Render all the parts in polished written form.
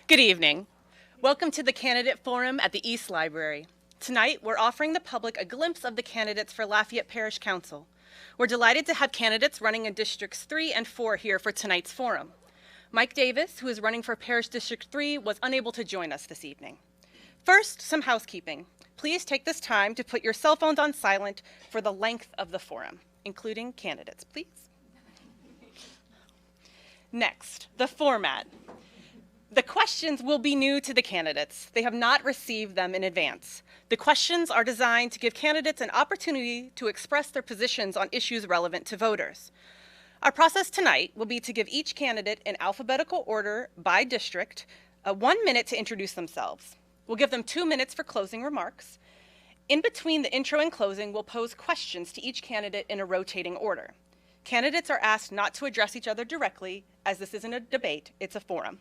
Good evening. Welcome to the Candidate Forum at the East Library. Tonight, we're offering the public a glimpse of the candidates for Lafayette Parish Council. We're delighted to have candidates running in Districts 3 and 4 here for tonight's forum. Mike Davis, who is running for Parish District 3, was unable to join us this evening. First, some housekeeping. Please take this time to put your cell phones on silent for the length of the forum, including candidates, please. Next, the format. The questions will be new to the candidates. They have not received them in advance. The questions are designed to give candidates an opportunity to express their positions on issues relevant to voters. Our process tonight will be to give each candidate in alphabetical order by district 1 minute to introduce themselves. We'll give them 2 minutes for closing remarks. In between the intro and closing, we'll pose questions to each candidate in a rotating order. Candidates are asked not to address each other directly, as this isn't a debate, it's a forum.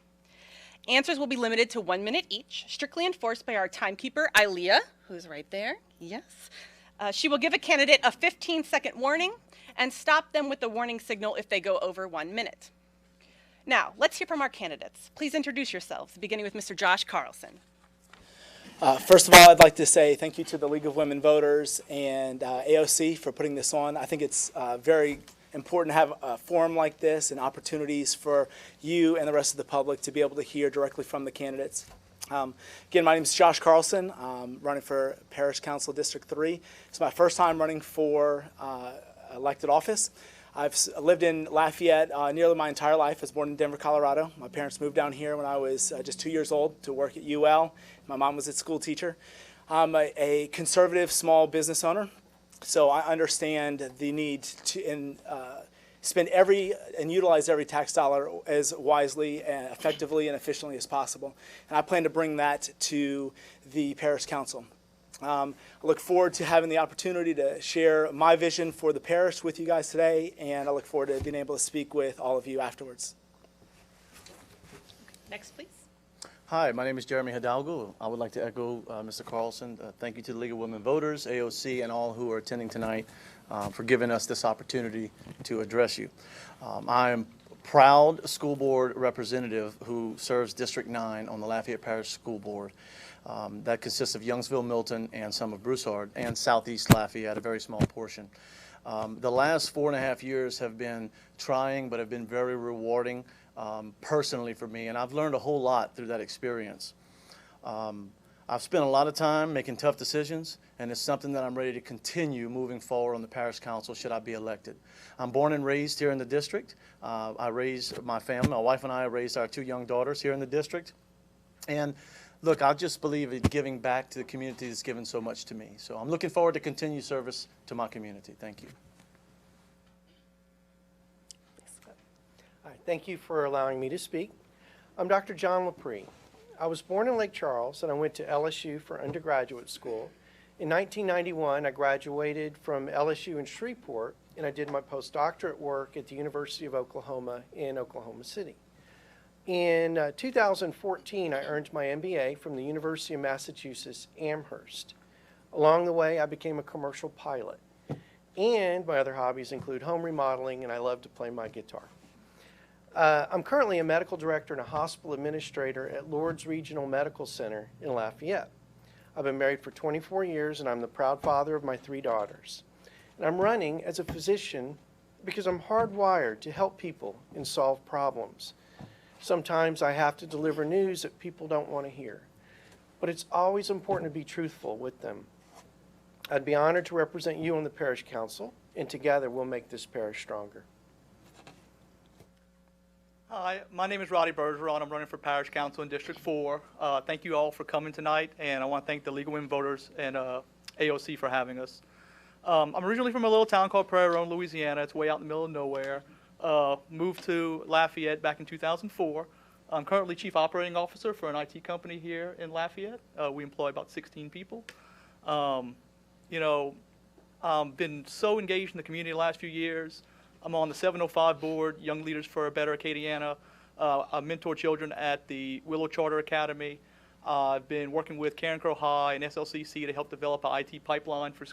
Answers will be limited to 1 minute each, strictly enforced by our timekeeper, Ilea, who's right there, yes. She will give a candidate a 15-second warning and stop them with the warning signal if they go over 1 minute. Now, let's hear from our candidates. Please introduce yourselves, beginning with Mr. Josh Carlson. First of all, I'd like to say thank you to the League of Women Voters and AOC for putting this on. I think it's very important to have a forum like this and opportunities for you and the rest of the public to be able to hear directly from the candidates. Again, my name is Josh Carlson. I'm running for Parish Council District 3. It's my first time running for elected office. I've lived in Lafayette nearly my entire life. I was born in Denver, Colorado. My parents moved down here when I was just 2 years old to work at UL. My mom was a school teacher. I'm a conservative small business owner, so I understand the need to spend and utilize every tax dollar as wisely, and effectively, and efficiently as possible. And I plan to bring that to the Parish Council. I look forward to having the opportunity to share my vision for the parish with you guys today, and I look forward to being able to speak with all of you afterwards. Next, please. Hi, my name is Jeremy Hidalgo. I would like to echo Mr. Carlson. Thank you to the League of Women Voters, AOC, and all who are attending tonight for giving us this opportunity to address you. I am a proud school board representative who serves District 9 on the Lafayette Parish School Board. That consists of Youngsville, Milton, and some of Broussard, and Southeast Lafayette, a very small portion. The last 4.5 years have been trying, but have been very rewarding personally for me, and I've learned a whole lot through that experience. I've spent a lot of time making tough decisions, and it's something that I'm ready to continue moving forward on the Parish Council should I be elected. I'm born and raised here in the district. I raised my family, my wife and I raised our 2 young daughters here in the district. And look, I just believe in giving back to the community that's given so much to me. So I'm looking forward to continued service to my community. Thank you. All right, thank you for allowing me to speak. I'm Dr. John LaPre. I was born in Lake Charles, and I went to LSU for undergraduate school. In 1991, I graduated from LSU in Shreveport, and I did my postdoctorate work at the University of Oklahoma in Oklahoma City. In 2014, I earned my MBA from the University of Massachusetts, Amherst. Along the way, I became a commercial pilot. And my other hobbies include home remodeling, and I love to play my guitar. I'm currently a medical director and a hospital administrator at Lourdes Regional Medical Center in Lafayette. I've been married for 24 years, and I'm the proud father of my 3 daughters. And I'm running as a physician because I'm hardwired to help people and solve problems. Sometimes I have to deliver news that people don't want to hear, but it's always important to be truthful with them. I'd be honored to represent you on the Parish Council, and together we'll make this parish stronger. Hi, my name is Bergeron. I'm running for Parish Council in District 4. Thank you all for coming tonight, and I want to thank the League of Women Voters and AOC for having us. I'm originally from a little town called Bergeron, Louisiana. It's way out in the middle of nowhere. Moved to Lafayette back in 2004. I'm currently Chief Operating Officer for an IT company here in Lafayette. We employ about 16 people. Been so engaged in the community the last few years. I'm on the 705 board, Young Leaders for a Better Acadiana. I mentor children at the Willow Charter Academy. I've been working with Karen Crow High and SLCC to help develop an IT pipeline for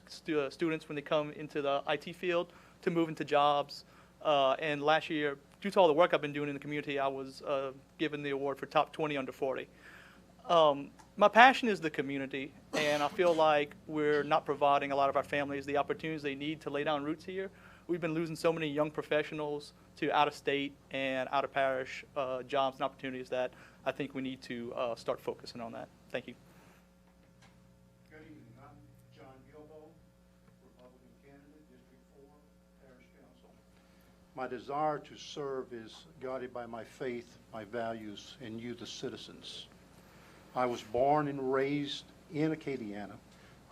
students when they come into the IT field to move into jobs. And last year, due to all the work I've been doing in the community, I was given the award for top 20 under 40. My passion is the community, and I feel like we're not providing a lot of our families the opportunities they need to lay down roots here. We've been losing so many young professionals to out-of-state and out-of-parish jobs and opportunities that I think we need to start focusing on that. Thank you. Good evening. I'm John Gilbo, Republican candidate, District 4, Parish Council. My desire to serve is guided by my faith, my values, and you, the citizens. I was born and raised in Acadiana.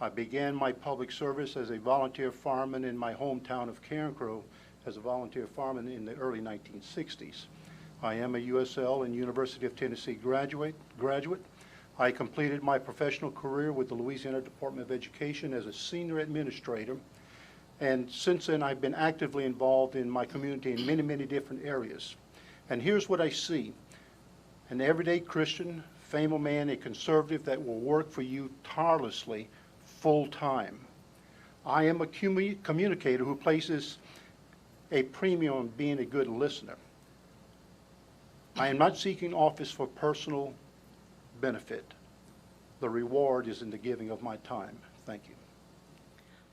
I began my public service as a volunteer fireman in my hometown of Carencro as a volunteer fireman in the early 1960s. I am a USL and University of Tennessee graduate. I completed my professional career with the Louisiana Department of Education as a senior administrator. And since then, I've been actively involved in my community in many, many different areas. And here's what I see: an everyday Christian, family man, a conservative that will work for you tirelessly, full-time. I am a communicator who places a premium on being a good listener. I am not seeking office for personal benefit. The reward is in the giving of my time. Thank you.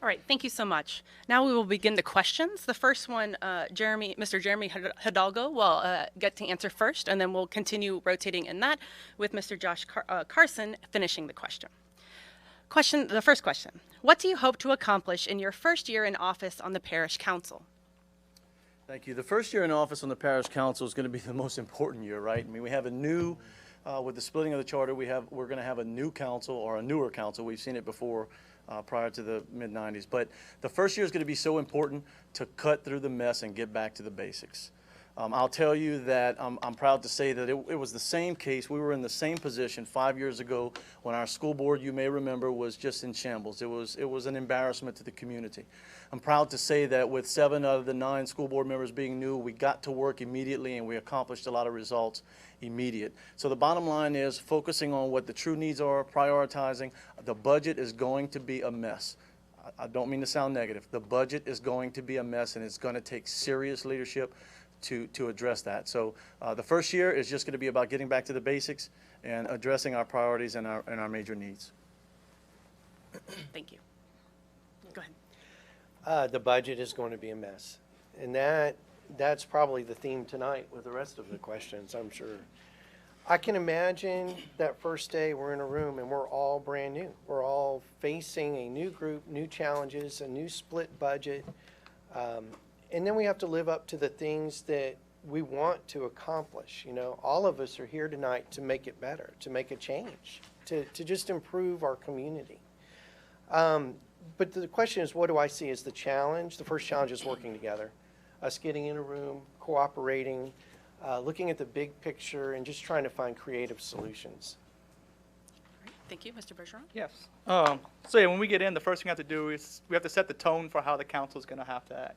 All right, thank you so much. Now we will begin the questions. The first one, Mr. Jeremy Hidalgo will get to answer first, and then we'll continue rotating in that with Mr. Josh Carson finishing the question. The first question: what do you hope to accomplish in your first year in office on the Parish Council? Thank you. The first year in office on the Parish Council is going to be the most important year, right? I mean, we have a new, with the splitting of the charter, we're going to have a new council, or a newer council. We've seen it before. Prior to the mid-90s. But the first year is going to be so important to cut through the mess and get back to the basics. I'll tell you that I'm proud to say that it was the same case. We were in the same position 5 years ago when our school board, you may remember, was just in shambles. It was an embarrassment to the community. I'm proud to say that with 7 out of the 9 school board members being new, we got to work immediately and we accomplished a lot of results immediate. So the bottom line is focusing on what the true needs are, prioritizing. The budget is going to be a mess. I don't mean to sound negative. The budget is going to be a mess, and it's going to take serious leadership to address that. So the first year is just going to be about getting back to the basics and addressing our priorities and our major needs. Thank you. Go ahead. The budget is going to be a mess. And that's probably the theme tonight with the rest of the questions, I'm sure. I can imagine that first day we're in a room and we're all brand new. We're all facing a new group, new challenges, a new split budget. And then we have to live up to the things that we want to accomplish. You know, all of us are here tonight to make it better, to make a change, to just improve our community. But the question is, what do I see as the challenge? The first challenge is working together. Us getting in a room, cooperating, looking at the big picture, and just trying to find creative solutions. Thank you. Mr. Bergeron? Yes. So yeah, when we get in, the first thing we have to do is we have to set the tone for how the council is going to have to act.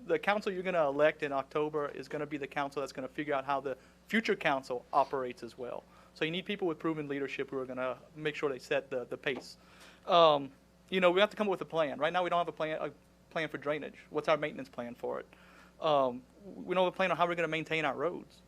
The council you're going to elect in October is going to be the council that's going to figure out how the future council operates as well. So you need people with proven leadership who are going to make sure they set the pace. You know, we have to come up with a plan. Right now we don't have a plan for drainage. What's our maintenance plan for it? We don't have a plan on how we're going to maintain our roads.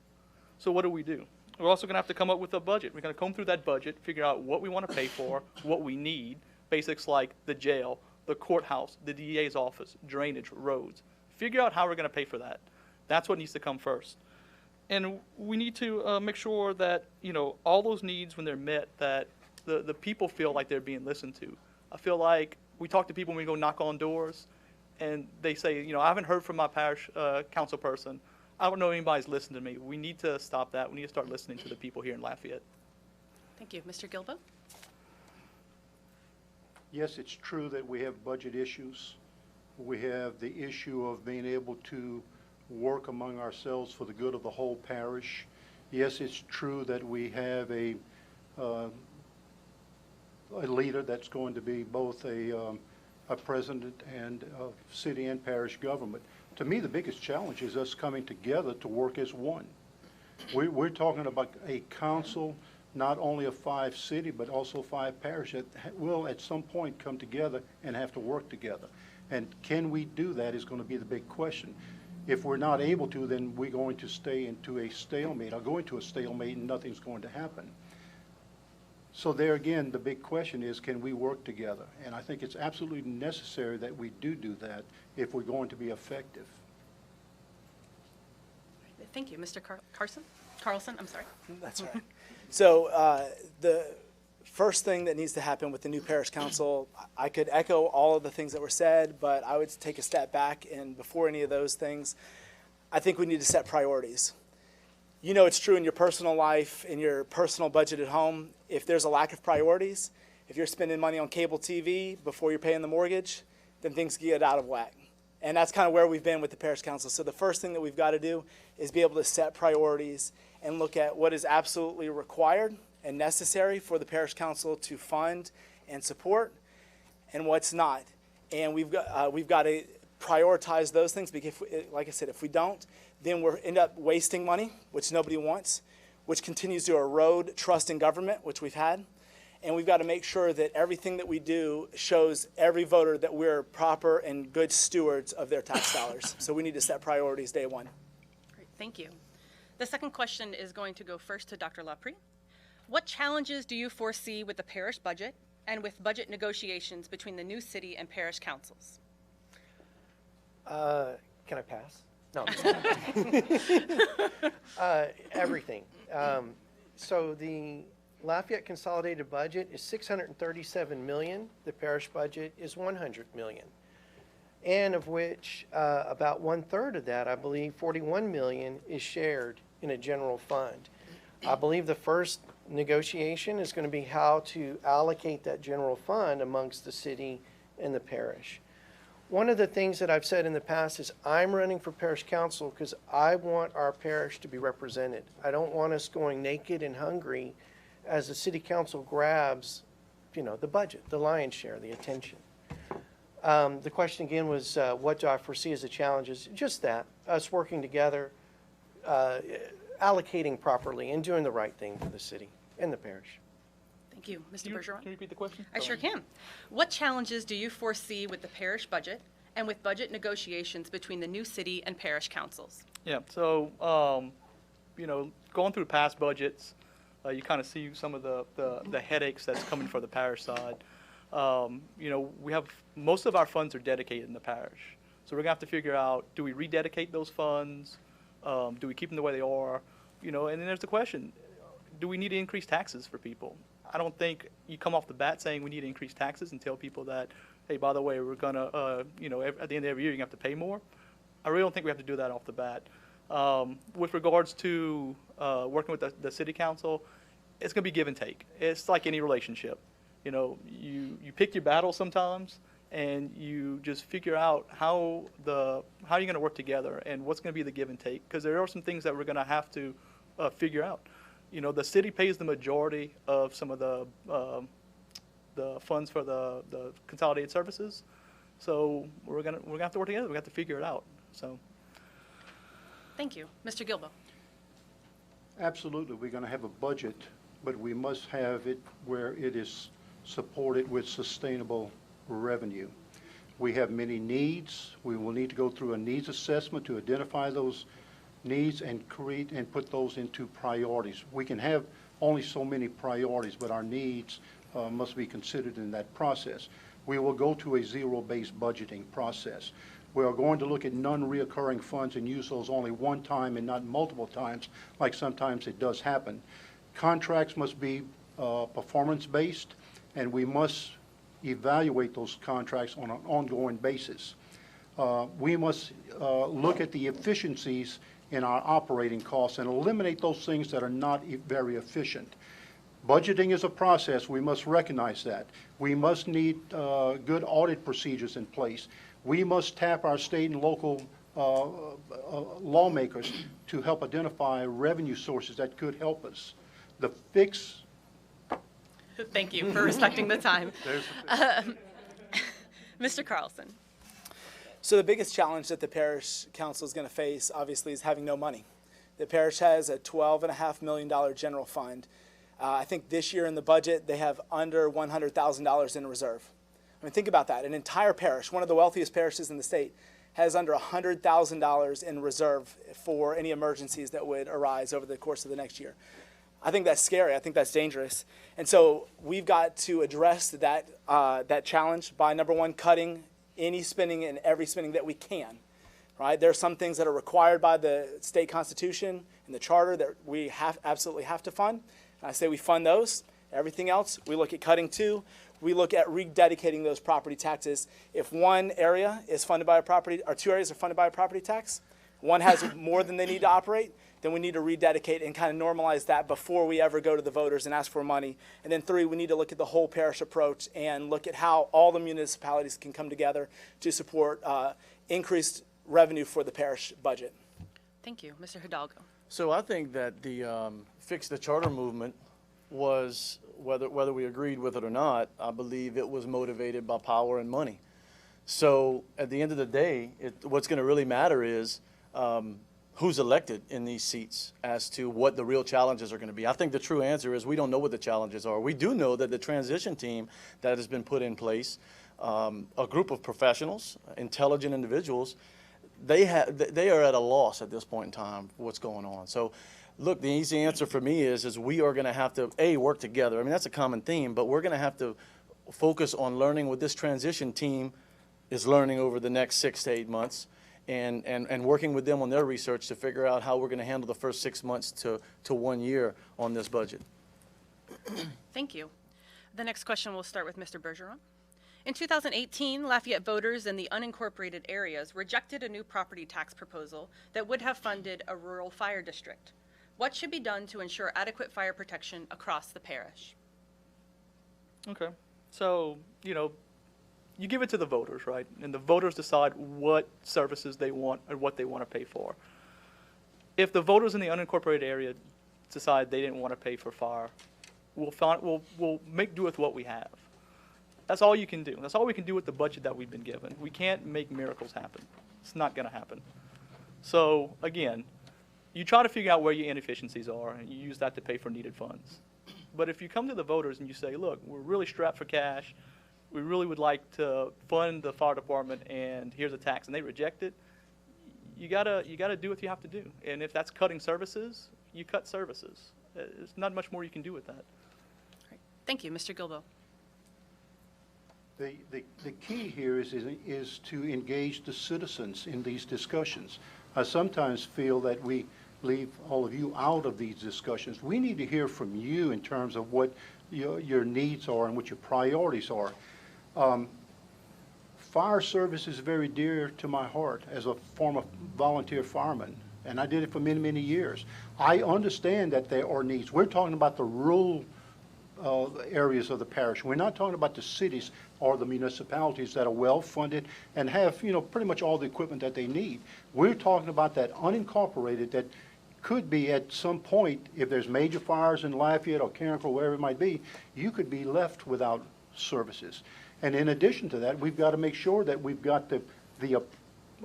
So what do? We're also going to have to come up with a budget. We're going to comb through that budget, figure out what we want to pay for, what we need, basics like the jail, the courthouse, the DA's office, drainage, roads. Figure out how we're going to pay for that. That's what needs to come first. And we need to make sure that, you know, all those needs, when they're met, that the people feel like they're being listened to. I feel like we talk to people when we go knock on doors, and they say, you know, I haven't heard from my parish council person. I don't know if anybody's listening to me. We need to stop that. We need to start listening to the people here in Lafayette. Thank you. Mr. Gilbo? Yes, it's true that we have budget issues. We have the issue of being able to work among ourselves for the good of the whole parish. Yes, it's true that we have a leader that's going to be both a president and a city and parish government. To me, the biggest challenge is us coming together to work as one. We're talking about a council, not only of 5 city, but also 5 parish that will at some point come together and have to work together. And can we do that is going to be the big question. If we're not able to, then we're going to stay into a stalemate, or go into a stalemate, and nothing's going to happen. So there again, the big question is, can we work together? And I think it's absolutely necessary that we do that if we're going to be effective. Thank you. Mr. Carlson, I'm sorry. That's right. So the first thing that needs to happen with the new parish council, I could echo all of the things that were said, but I would take a step back, and before any of those things, I think we need to set priorities. You know, it's true in your personal life, in your personal budget at home. If there's a lack of priorities, if you're spending money on cable TV before you're paying the mortgage, then things get out of whack. And that's kind of where we've been with the parish council. So the first thing that we've got to do is be able to set priorities and look at what is absolutely required and necessary for the parish council to fund and support, and what's not. And we've got to prioritize those things, because like I said, if we don't, then we'll end up wasting money, which nobody wants, which continues to erode trust in government, which we've had. And we've got to make sure that everything that we do shows every voter that we're proper and good stewards of their tax dollars. So we need to set priorities day one. Great, thank you. The second question is going to go first to Dr. LaPre. What challenges do you foresee with the parish budget and with budget negotiations between the new city and parish councils? Can I pass? No. I'm just kidding. Everything. So the Lafayette consolidated budget is $637 million. The parish budget is $100 million. And of which about 1/3 of that, I believe $41 million, is shared in a general fund. I believe the first negotiation is going to be how to allocate that general fund amongst the city and the parish. One of the things that I've said in the past is I'm running for parish council because I want our parish to be represented. I don't want us going naked and hungry as the city council grabs, the budget, the lion's share, the attention. The question again was, what do I foresee as the challenges? Just that, us working together, allocating properly and doing the right thing for the city and the parish. Thank you. Mr. Bergeron? Can you repeat the question? I sure can. What challenges do you foresee with the parish budget and with budget negotiations between the new city and parish councils? Yeah, so, going through past budgets, you kind of see some of the headaches that's coming for the parish side. We have, most of our funds are dedicated in the parish. So we're gonna have to figure out, do we rededicate those funds? Do we keep them the way they are? And then there's the question, do we need to increase taxes for people? I don't think you come off the bat saying we need to increase taxes and tell people that, hey, by the way, we're gonna, at the end of every year, you're gonna have to pay more. I really don't think we have to do that off the bat. With regards to working with the city council, it's gonna be give and take. It's like any relationship. You pick your battle sometimes, and you just figure out how you're gonna work together and what's gonna be the give and take. Because there are some things that we're gonna have to figure out. The city pays the majority of some of the funds for the consolidated services. So we're gonna have to work together. We have to figure it out. So. Thank you. Mr. Gilbo? Absolutely, we're going to have a budget, but we must have it where it is supported with sustainable revenue. We have many needs. We will need to go through a needs assessment to identify those needs and create and put those into priorities. We can have only so many priorities, but our needs must be considered in that process. We will go to a zero-based budgeting process. We are going to look at non-reoccurring funds and use those only one time and not multiple times, like sometimes it does happen. Contracts must be performance-based, and we must evaluate those contracts on an ongoing basis. We must look at the efficiencies in our operating costs and eliminate those things that are not very efficient. Budgeting is a process. We must recognize that. We must need good audit procedures in place. We must tap our state and local lawmakers to help identify revenue sources that could help us. The fix. Thank you for respecting the time. Mr. Carlson. So the biggest challenge that the parish council is going to face, obviously, is having no money. The parish has a $12.5 million general fund. I think this year in the budget, they have under $100,000 in reserve. I mean, think about that. An entire parish, one of the wealthiest parishes in the state, has under $100,000 in reserve for any emergencies that would arise over the course of the next year. I think that's scary. I think that's dangerous. And so we've got to address that, that challenge by, number one, cutting any spending and every spending that we can. Right? There are some things that are required by the state constitution and the charter that we absolutely have to fund. And I say we fund those. Everything else, we look at cutting too. We look at rededicating those property taxes. If one area is funded by a property, or two areas are funded by a property tax, one has more than they need to operate, then we need to rededicate and kind of normalize that before we ever go to the voters and ask for money. And then three, we need to look at the whole parish approach and look at how all the municipalities can come together to support increased revenue for the parish budget. Thank you. Mr. Hidalgo. So I think that the Fix the Charter movement was, whether we agreed with it or not, I believe it was motivated by power and money. So at the end of the day, what's going to really matter is who's elected in these seats as to what the real challenges are going to be. I think the true answer is we don't know what the challenges are. We do know that the transition team that has been put in place, a group of professionals, intelligent individuals, they are at a loss at this point in time for what's going on. So look, the easy answer for me is we are going to have to, A, work together. I mean, that's a common theme, but we're going to have to focus on learning what this transition team is learning over the next 6 to 8 months and working with them on their research to figure out how we're going to handle the first 6 months to 1 year on this budget. Thank you. The next question will start with Mr. Bergeron. In 2018, Lafayette voters in the unincorporated areas rejected a new property tax proposal that would have funded a rural fire district. What should be done to ensure adequate fire protection across the parish? Okay. So, you give it to the voters, right? And the voters decide what services they want or what they want to pay for. If the voters in the unincorporated area decide they didn't want to pay for fire, we'll make do with what we have. That's all you can do. That's all we can do with the budget that we've been given. We can't make miracles happen. It's not going to happen. So, again, you try to figure out where your inefficiencies are, and you use that to pay for needed funds. But if you come to the voters and you say, look, we're really strapped for cash, we really would like to fund the fire department, and here's a tax, and they reject it, you gotta do what you have to do. And if that's cutting services, you cut services. There's not much more you can do with that. Great. Thank you. Mr. Gilbo. The key here is to engage the citizens in these discussions. I sometimes feel that we leave all of you out of these discussions. We need to hear from you in terms of what your needs are and what your priorities are. Fire service is very dear to my heart as a former volunteer fireman, and I did it for many, many years. I understand that there are needs. We're talking about the rural areas of the parish. We're not talking about the cities or the municipalities that are well-funded and have, pretty much all the equipment that they need. We're talking about that unincorporated that could be at some point, if there's major fires in Lafayette or Carrick or wherever it might be, you could be left without services. And in addition to that, we've got to make sure that we've got the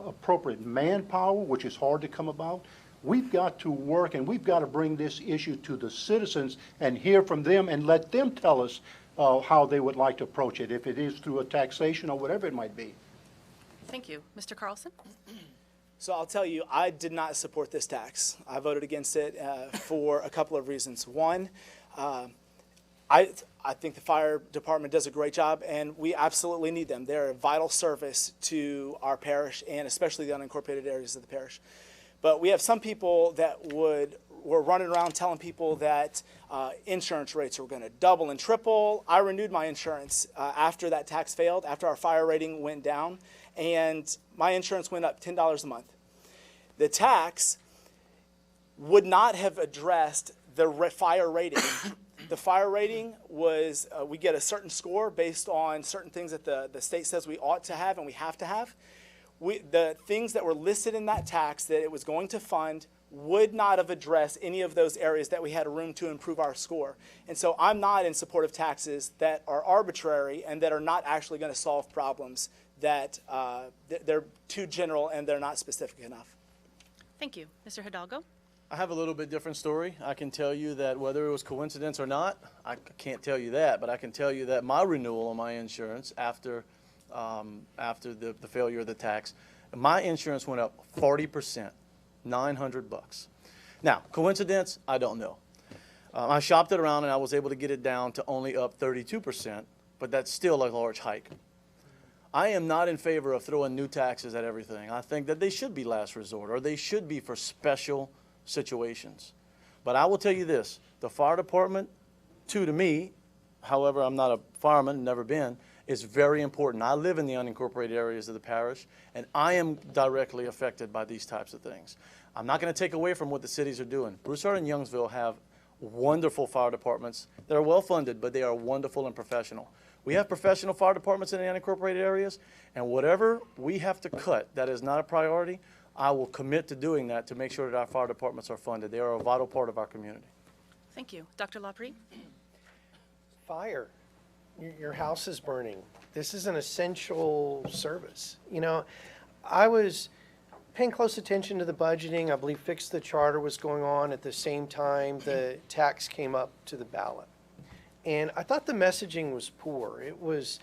appropriate manpower, which is hard to come about. We've got to work, and we've got to bring this issue to the citizens and hear from them and let them tell us how they would like to approach it, if it is through a taxation or whatever it might be. Thank you. Mr. Carlson? So I'll tell you, I did not support this tax. I voted against it for a couple of reasons. One, I think the fire department does a great job, and we absolutely need them. They're a vital service to our parish, and especially the unincorporated areas of the parish. But we have some people that were running around telling people that insurance rates were going to double and triple. I renewed my insurance after that tax failed, after our fire rating went down, and my insurance went up $10 a month. The tax would not have addressed the fire rating. The fire rating was, we get a certain score based on certain things that the state says we ought to have and we have to have. The things that were listed in that tax that it was going to fund would not have addressed any of those areas that we had room to improve our score. And so I'm not in support of taxes that are arbitrary and that are not actually going to solve problems, that they're too general and they're not specific enough. Thank you. Mr. Hidalgo? I have a little bit different story. I can tell you that whether it was coincidence or not, I can't tell you that, but I can tell you that my renewal on my insurance after the failure of the tax, My insurance went up 40%, $900. Now, coincidence? I don't know. I shopped it around and I was able to get it down to only up 32%, but that's still a large hike. I am not in favor of throwing new taxes at everything. I think that they should be last resort, or they should be for special situations. But I will tell you this, the fire department, to me, however, I'm not a fireman, never been, is very important. I live in the unincorporated areas of the parish, and I am directly affected by these types of things. I'm not going to take away from what the cities are doing. Broussard and Youngsville have wonderful fire departments. They're well funded, but they are wonderful and professional. We have professional fire departments in the unincorporated areas, and whatever we have to cut that is not a priority, I will commit to doing that to make sure that our fire departments are funded. They are a vital part of our community. Thank you. Dr. LaPre? Fire. Your house is burning. This is an essential service. You know, I was paying close attention to the budgeting. I believe Fix the Charter was going on at the same time the tax came up to the ballot. And I thought the messaging was poor. It was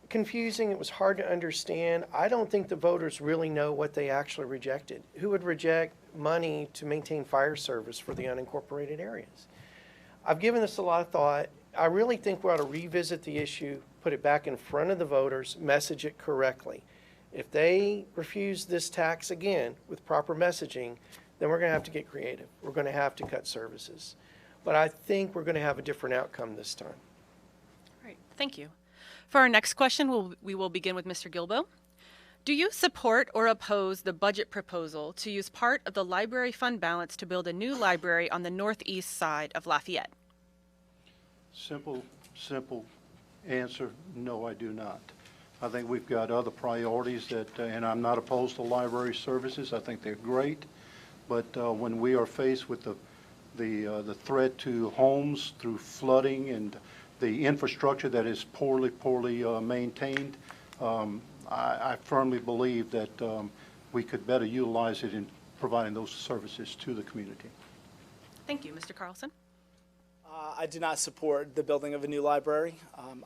confusing. It was hard to understand. I don't think the voters really know what they actually rejected. Who would reject money to maintain fire service for the unincorporated areas? I've given this a lot of thought. I really think we ought to revisit the issue, put it back in front of the voters, message it correctly. If they refuse this tax again with proper messaging, then we're going to have to get creative. We're going to have to cut services. But I think we're going to have a different outcome this time. All right, thank you. For our next question, we will begin with Mr. Gilbo. Do you support or oppose the budget proposal to use part of the library fund balance to build a new library on the northeast side of Lafayette? Simple answer, no, I do not. I think we've got other priorities that, and I'm not opposed to library services. I think they're great. But when we are faced with the threat to homes through flooding and the infrastructure that is poorly maintained, I firmly believe that we could better utilize it in providing those services to the community. Thank you. Mr. Carlson? I do not support the building of a new library.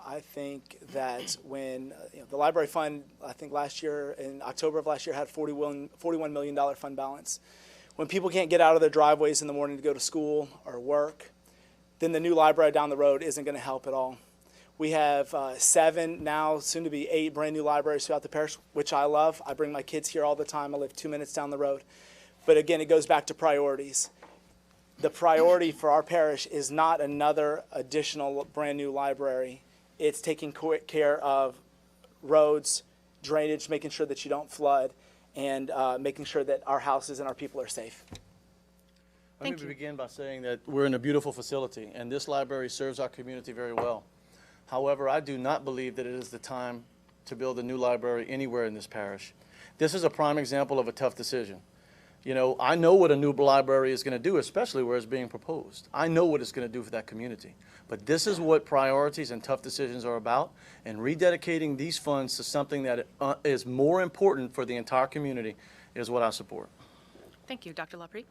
I think that when the library fund, I think last year, in October of last year, had $41 million fund balance. When people can't get out of their driveways in the morning to go to school or work, then the new library down the road isn't going to help at all. We have 7, now soon to be 8 brand new libraries throughout the parish, which I love. I bring my kids here all the time. I live 2 minutes down the road. But again, it goes back to priorities. The priority for our parish is not another additional brand new library. It's taking care of roads, drainage, making sure that you don't flood, and making sure that our houses and our people are safe. Let me begin by saying that we're in a beautiful facility, and this library serves our community very well. However, I do not believe that it is the time to build a new library anywhere in this parish. This is a prime example of a tough decision. You know, I know what a new library is going to do, especially where it's being proposed. I know what it's going to do for that community. But this is what priorities and tough decisions are about, and rededicating these funds to something that is more important for the entire community is what I support. Thank you. Dr. LaPre?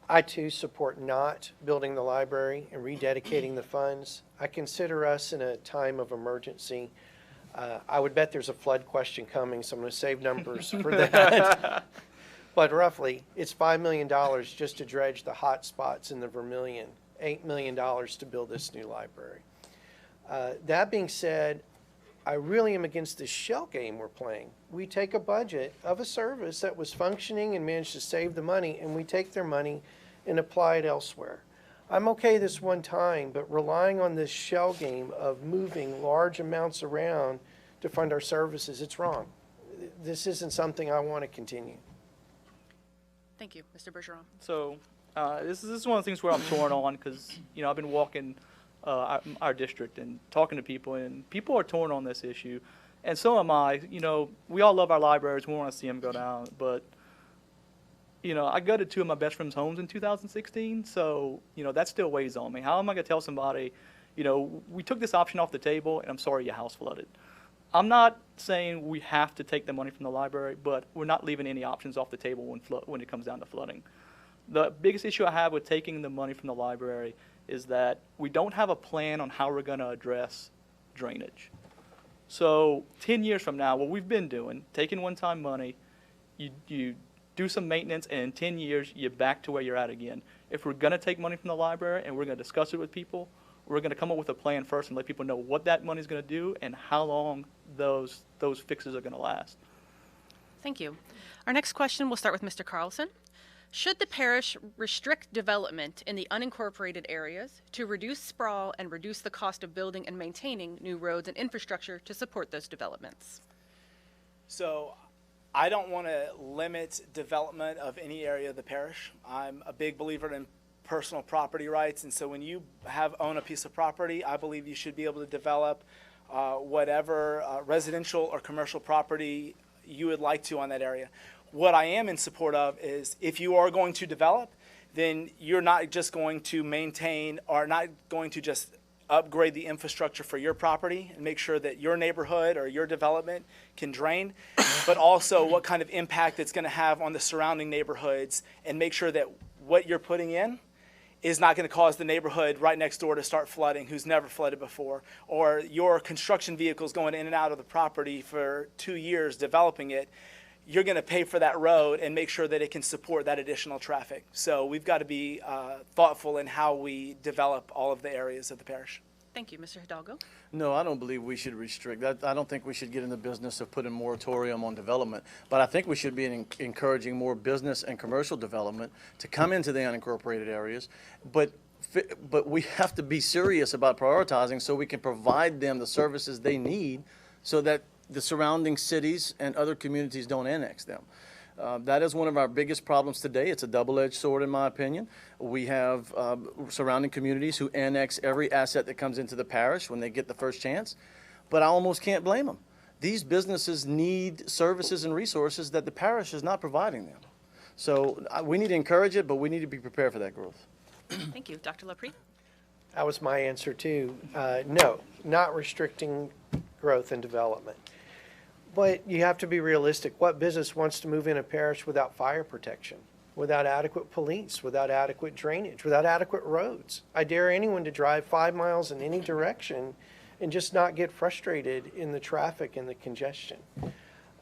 I too support not building the library and rededicating the funds. I consider us in a time of emergency. I would bet there's a flood question coming, so I'm going to save numbers for that. But roughly, it's $5 million just to dredge the hot spots in the Vermillion, $8 million to build this new library. That being said, I really am against this shell game we're playing. We take a budget of a service that was functioning and managed to save the money, and we take their money and apply it elsewhere. I'm okay this one time, but relying on this shell game of moving large amounts around to fund our services, it's wrong. This isn't something I want to continue. Thank you. Mr. Bergeron? So this is one of the things where I'm torn on because, you know, I've been walking our district and talking to people, and people are torn on this issue. And so am I. You know, we all love our libraries. We want to see them go down. But, you know, I gutted 2 of my best friends' homes in 2016. So, you know, that still weighs on me. How am I going to tell somebody, you know, we took this option off the table, and I'm sorry your house flooded. I'm not saying we have to take the money from the library, but we're not leaving any options off the table when it comes down to flooding. The biggest issue I have with taking the money from the library is that we don't have a plan on how we're going to address drainage. So 10 years from now, what we've been doing, taking one-time money, you do some maintenance, and in 10 years, you're back to where you're at again. If we're going to take money from the library and we're going to discuss it with people, we're going to come up with a plan first and let people know what that money is going to do and how long those fixes are going to last. Thank you. Our next question will start with Mr. Carlson. Should the parish restrict development in the unincorporated areas to reduce sprawl and reduce the cost of building and maintaining new roads and infrastructure to support those developments? So I don't want to limit development of any area of the parish. I'm a big believer in personal property rights, and so when you own a piece of property, I believe you should be able to develop whatever residential or commercial property you would like to on that area. What I am in support of is if you are going to develop, then you're not just going to maintain or not going to just upgrade the infrastructure for your property and make sure that your neighborhood or your development can drain, but also what kind of impact it's going to have on the surrounding neighborhoods and make sure that what you're putting in is not going to cause the neighborhood right next door to start flooding who's never flooded before, or your construction vehicles going in and out of the property for 2 years developing it. You're going to pay for that road and make sure that it can support that additional traffic. So we've got to be thoughtful in how we develop all of the areas of the parish. Thank you, Mr. Hidalgo. No, I don't believe we should restrict that. I don't think we should get in the business of putting moratorium on development, but I think we should be encouraging more business and commercial development to come into the unincorporated areas, but we have to be serious about prioritizing so we can provide them the services they need so that the surrounding cities and other communities don't annex them. That is one of our biggest problems today. It's a double-edged sword, in my opinion. We have surrounding communities who annex every asset that comes into the parish when they get the first chance, but I almost can't blame them. These businesses need services and resources that the parish is not providing them. So we need to encourage it, but we need to be prepared for that growth. Thank you. Dr. LaPre? That was my answer too. No, not restricting growth and development. But you have to be realistic. What business wants to move in a parish without fire protection, without adequate police, without adequate drainage, without adequate roads? I dare anyone to drive 5 miles in any direction and just not get frustrated in the traffic and the congestion.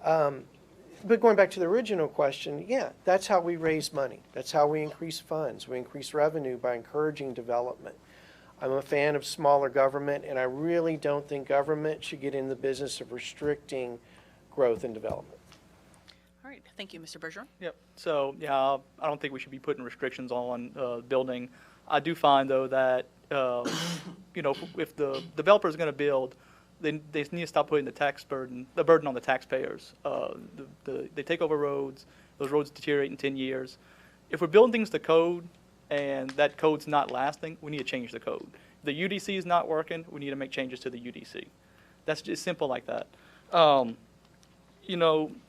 But going back to the original question, yeah, that's how we raise money. That's how we increase funds. We increase revenue by encouraging development. I'm a fan of smaller government, and I really don't think government should get in the business of restricting growth and development. All right. Thank you, Mr. Bergeron. Yep. So, yeah, I don't think we should be putting restrictions on building. I do find, though, that, if the developer is going to build, they need to stop putting the burden on the taxpayers. They take over roads. Those roads deteriorate in 10 years. If we're building things to code and that code's not lasting, we need to change the code. If the UDC is not working, we need to make changes to the UDC. That's just simple like that. A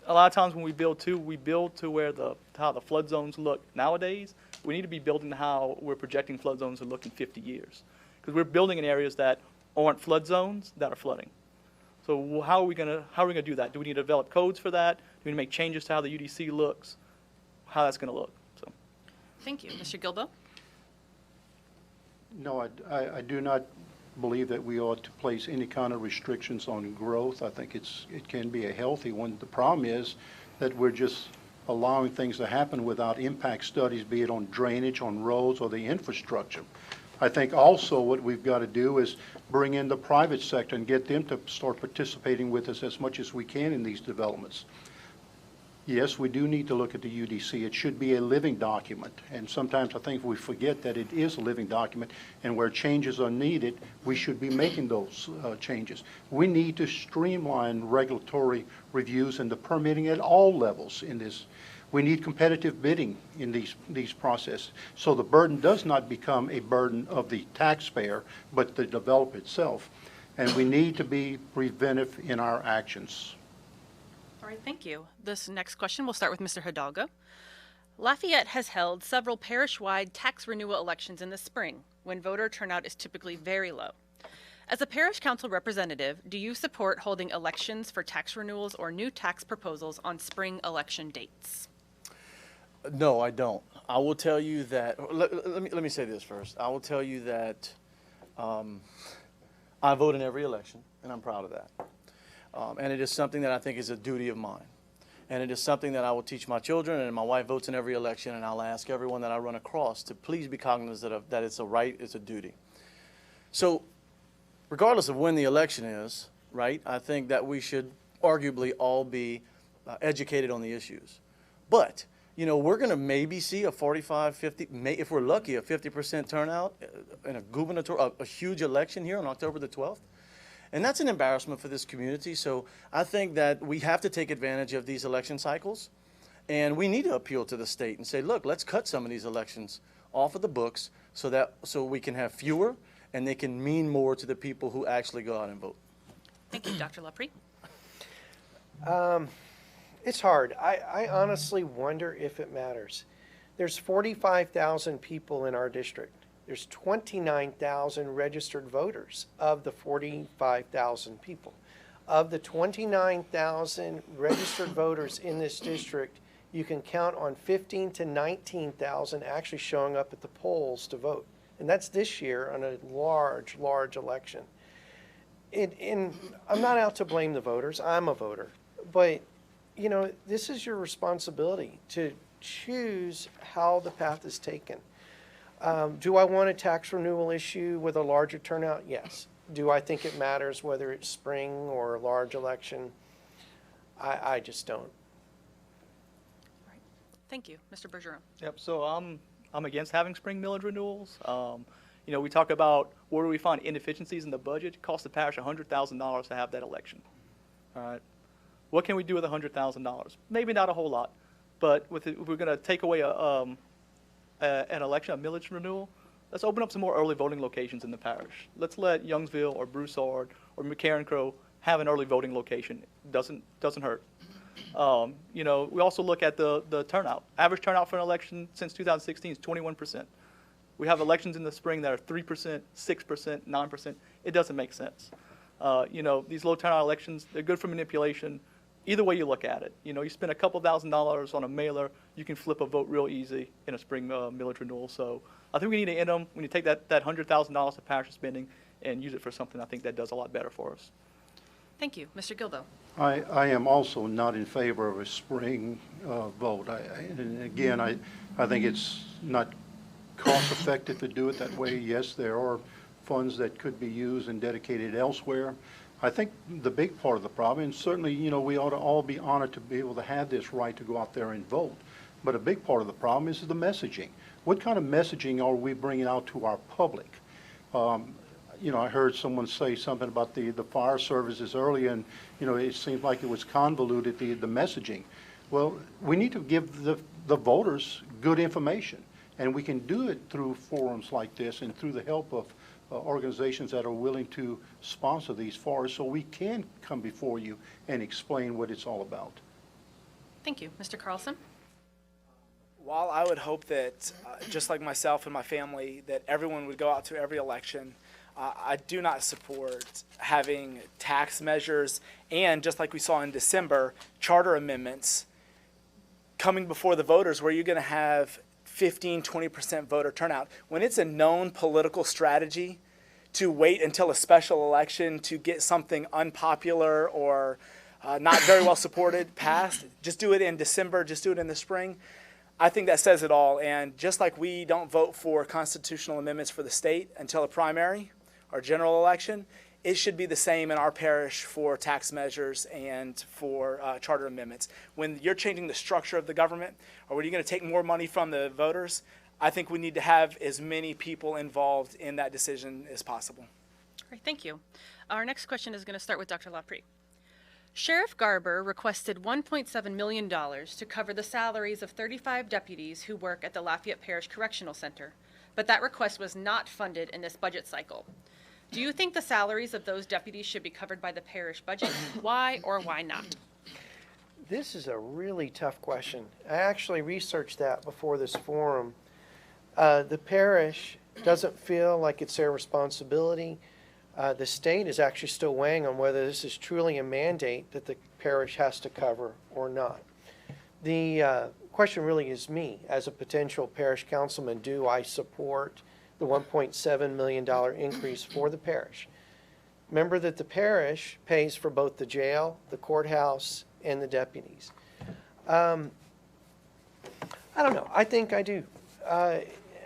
lot of times when we build to where how the flood zones look nowadays. We need to be building how we're projecting flood zones to look in 50 years. Because we're building in areas that aren't flood zones that are flooding. So how are we gonna do that? Do we need to develop codes for that? Do we need to make changes to how the UDC looks? How that's gonna look? So. Thank you. Mr. Gilbo? No, I do not believe that we ought to place any kind of restrictions on growth. I think it can be a healthy one. The problem is that we're just allowing things to happen without impact studies, be it on drainage, on roads, or the infrastructure. I think also what we've got to do is bring in the private sector and get them to start participating with us as much as we can in these developments. Yes, we do need to look at the UDC. It should be a living document, and sometimes I think we forget that it is a living document, and where changes are needed, we should be making those changes. We need to streamline regulatory reviews and the permitting at all levels in this. We need competitive bidding in these processes, so the burden does not become a burden of the taxpayer, but the developer itself. And we need to be preventive in our actions. All right, thank you. This next question will start with Mr. Hidalgo. Lafayette has held several parish-wide tax renewal elections in the spring, when voter turnout is typically very low. As a parish council representative, do you support holding elections for tax renewals or new tax proposals on spring election dates? No, I don't. I will tell you that, let me say this first. I will tell you that I vote in every election, and I'm proud of that. And it is something that I think is a duty of mine. And it is something that I will teach my children, and my wife votes in every election, and I'll ask everyone that I run across to please be cognizant of that it's a right, it's a duty. So regardless of when the election is, right, I think that we should arguably all be educated on the issues. But, you know, we're going to maybe see a 45, 50, if we're lucky, a 50% turnout in a gubernatorial, a huge election here on October the 12th. And that's an embarrassment for this community. So I think that we have to take advantage of these election cycles. And we need to appeal to the state and say, look, let's cut some of these elections off of the books so we can have fewer and they can mean more to the people who actually go out and vote. Thank you, Dr. LaPre. It's hard. I honestly wonder if it matters. There's 45,000 people in our district. There's 29,000 registered voters of the 45,000 people. Of the 29,000 registered voters in this district, you can count on 15 to 19,000 actually showing up at the polls to vote. And that's this year on a large, large election. And I'm not out to blame the voters. I'm a voter. But, you know, this is your responsibility to choose how the path is taken. Do I want a tax renewal issue with a larger turnout? Yes. Do I think it matters whether it's spring or a large election? I just don't. Right. Thank you, Mr. Bergeron. Yep, so I'm against having spring millage renewals. You know, we talk about where do we find inefficiencies in the budget. It costs the parish $100,000 to have that election. All right. What can we do with $100,000? Maybe not a whole lot, but if we're going to take away an election, a millage renewal, let's open up some more early voting locations in the parish. Let's let Youngsville or Broussard or McCarran-Crowe have an early voting location. Doesn't hurt. You know, we also look at the turnout. Average turnout for an election since 2016 is 21%. We have elections in the spring that are 3%, 6%, 9%. It doesn't make sense. You know, these low turnout elections, they're good for manipulation. Either way you look at it. You know, you spend a couple $1,000s on a mailer, you can flip a vote real easy in a spring millage renewal. So I think we need to end them. We need to take that $100,000 the parish is spending and use it for something I think that does a lot better for us. Thank you, Mr. Gilbo. I am also not in favor of a spring vote. And again, I think it's not cost effective to do it that way. Yes, there are funds that could be used and dedicated elsewhere. I think the big part of the problem, and certainly, you know, we ought to all be honored to be able to have this right to go out there and vote. But a big part of the problem is the messaging. What kind of messaging are we bringing out to our public? You know, I heard someone say something about the fire services earlier, and, you know, it seemed like it was convoluted, the messaging. Well, we need to give the voters good information, and we can do it through forums like this and through the help of organizations that are willing to sponsor these for us, so we can come before you and explain what it's all about. Thank you. Mr. Carlson? While I would hope that, just like myself and my family, that everyone would go out to every election, I do not support having tax measures and, just like we saw in December, charter amendments coming before the voters where you're going to have 15, 20% voter turnout. When it's a known political strategy to wait until a special election to get something unpopular or not very well supported passed, just do it in December, just do it in the spring. I think that says it all. And just like we don't vote for constitutional amendments for the state until a primary or general election, it should be the same in our parish for tax measures and for charter amendments. When you're changing the structure of the government, or when you're going to take more money from the voters, I think we need to have as many people involved in that decision as possible. All right, thank you. Our next question is going to start with Dr. LaPre. Sheriff Garber requested $1.7 million to cover the salaries of 35 deputies who work at the Lafayette Parish Correctional Center, but that request was not funded in this budget cycle. Do you think the salaries of those deputies should be covered by the parish budget? Why or why not? This is a really tough question. I actually researched that before this forum. The parish doesn't feel like it's their responsibility. The state is actually still weighing on whether this is truly a mandate that the parish has to cover or not. The question really is me, as a potential parish councilman, do I support the $1.7 million increase for the parish? Remember that the parish pays for both the jail, the courthouse, and the deputies. I don't know. I think I do.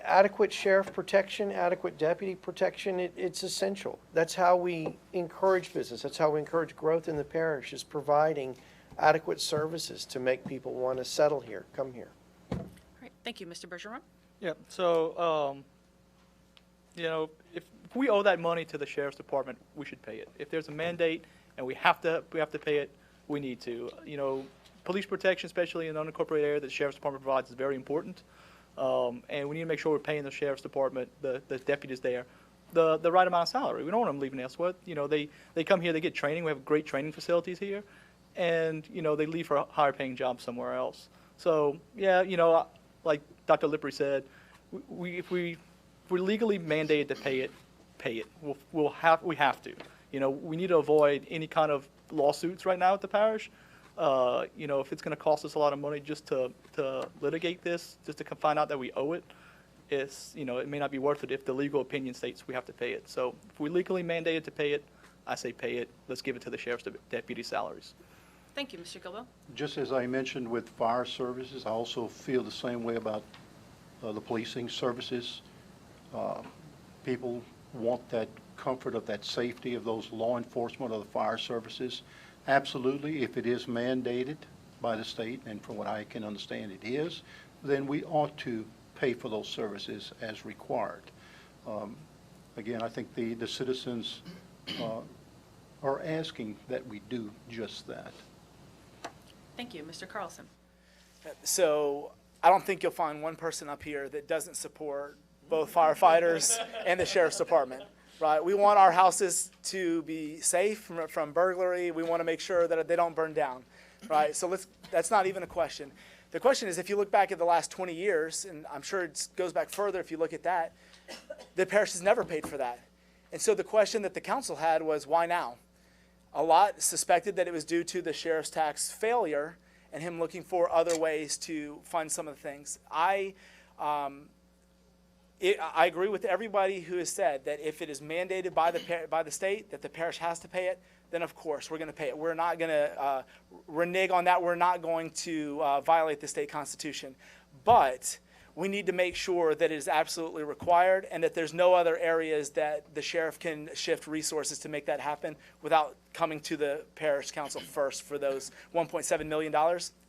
Adequate sheriff protection, adequate deputy protection, it's essential. That's how we encourage business. That's how we encourage growth in the parish, is providing adequate services to make people want to settle here, come here. All right, thank you, Mr. Bergeron. Yeah, so, you know, if we owe that money to the sheriff's department, we should pay it. If there's a mandate and we have to pay it, we need to. You know, police protection, especially in the unincorporated area that the sheriff's department provides, is very important. And we need to make sure we're paying the sheriff's department, the deputies there, the right amount of salary. We don't want them leaving elsewhere. You know, they come here, they get training. We have great training facilities here. And, you know, they leave for higher paying jobs somewhere else. So, yeah, you know, like Dr. LaPre said, if we're legally mandated to pay it. We have to. You know, we need to avoid any kind of lawsuits right now at the parish. You know, if it's going to cost us a lot of money just to litigate this, just to find out that we owe it, you know, it may not be worth it if the legal opinion states we have to pay it. So if we're legally mandated to pay it, I say pay it. Let's give it to the sheriff's deputy salaries. Thank you, Mr. Gilbo. Just as I mentioned with fire services, I also feel the same way about the policing services. People want that comfort of that safety of those law enforcement of the fire services. Absolutely, if it is mandated by the state, and from what I can understand it is, then we ought to pay for those services as required. Again, I think the citizens are asking that we do just that. Thank you, Mr. Carlson. So I don't think you'll find one person up here that doesn't support both firefighters and the sheriff's department. Right, we want our houses to be safe from burglary. We want to make sure that they don't burn down, right? So that's not even a question. The question is, if you look back at the last 20 years, and I'm sure it goes back further if you look at that, the parish has never paid for that. And so the question that the council had was, why now? A lot suspected that it was due to the sheriff's tax failure and him looking for other ways to fund some of the things. I agree with everybody who has said that if it is mandated by the state that the parish has to pay it, then of course we're going to pay it. We're not going to renege on that. We're not going to violate the state constitution. But we need to make sure that it is absolutely required and that there's no other areas that the sheriff can shift resources to make that happen without coming to the parish council first for those $1.7 million